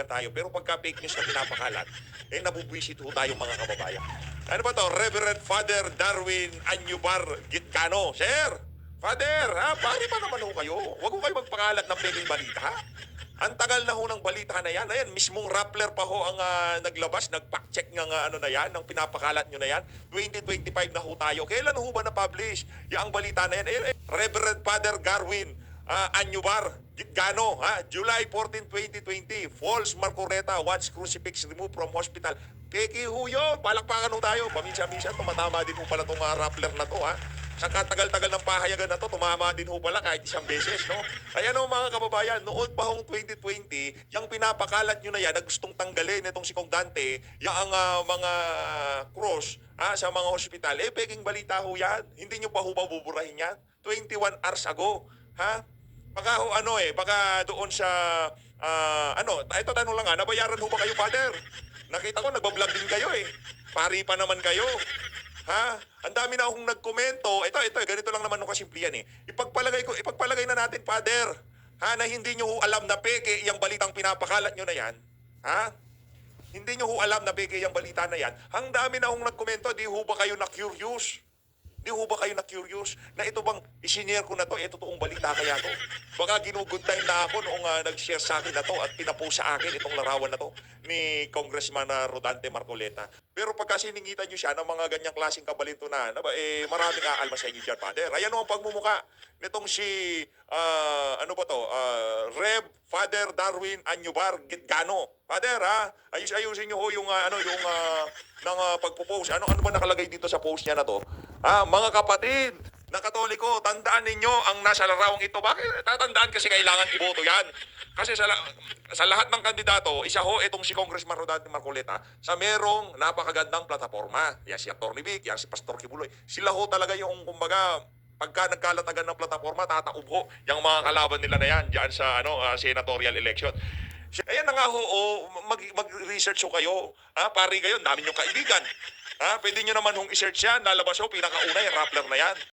tayo. Pero pagka fake news na pinapakalat, nabubwisit ho tayo mga kababayan. Ano ba to? Reverend Father Darwin Anyubar Gitcano. Sir, Father, ha? Pari pa naman ho kayo. Huwag ho kayo magpakalat ng peking balita. Ang tagal na ho ng balita na yan. Ayan, mismong Rappler pa ho ang naglabas, nag-fact-check ng ano na yan, ng pinapakalat nyo na yan. 2025 na ho tayo. Kailan ho ba na-publish yung balita na yan? Ayan, Reverend Father Garwin Anyubar Gitcano, ha? July 14, 2020. False Marcoreta, watch crucifix removed from hospital. Peki ho yun. Palakpakan ho tayo. Paminsan-minsan, tumatama din ho pala itong Rappler na to, ha? Sa katagal-tagal ng pahayagan na to, tumama din ho pala kahit isang beses, no? Ayan o mga kababayan, noon pa hong 2020, yung pinapakalat nyo na yan na gustong tanggalin itong si Kong Dante, yung mga cross sa mga hospital, peking balita ho yan. Hindi nyo pa ho ba buburahin yan? 21 hours ago, ha? Baka ho baka doon sa, ito tanong lang nabayaran ho ba kayo, Father? Nakita ko, nagbablog din kayo Pari pa naman kayo. Ha? Ang dami na akong nagkomento. Ito, ganito lang naman nung kasimple yan ipagpalagay na natin, Father. Ha, na hindi nyo ho alam na peke yung balitang pinapakalat nyo na yan. Ha? Hindi nyo ho alam na peke yung balita na yan. Ang dami na akong nagkomento, di ho ba kayo na-curious? Di ho ba kayo na-curious na ito bang isinare ko na to, totoong balita kaya to? Baka ginuguntay na ako noong nag-share sa akin na to at pinapost sa akin itong larawan na to ni Congressman Rodante Marcoleta. Pero pagka siningitan nyo siya ng mga ganyang klaseng kabalintunan, maraming aalma sa inyo dyan, Father. Ayan ang pagmumuka nitong si, Rev. Father Darwin Anyubar Gitcano. Father, ha? Ayusin nyo ho yung, pagpo-post. Ano ba nakalagay dito sa post niya na to? Mga kapatid na Katoliko, tandaan ninyo ang nasa larawang ito. Bakit tatandaan? Kasi kailangan iboto yan. Kasi sa lahat ng kandidato, isa ho itong si Congressman Rodante Marcoleta sa merong napakagandang plataforma. Yan si Atty. Vic, yan si Pastor Kibuloy. Sila ho talaga yung, kumbaga, pagka nagkalatagan ng plataforma, tataob ho yung mga kalaban nila na yan dyan sa senatorial election. Ayan na nga ho, mag-research ho kayo. Pari kayo, dami nyo kaibigan. Pwede nyo naman hong i-search yan. Lalabas ho, pinakauna yung Rappler na yan.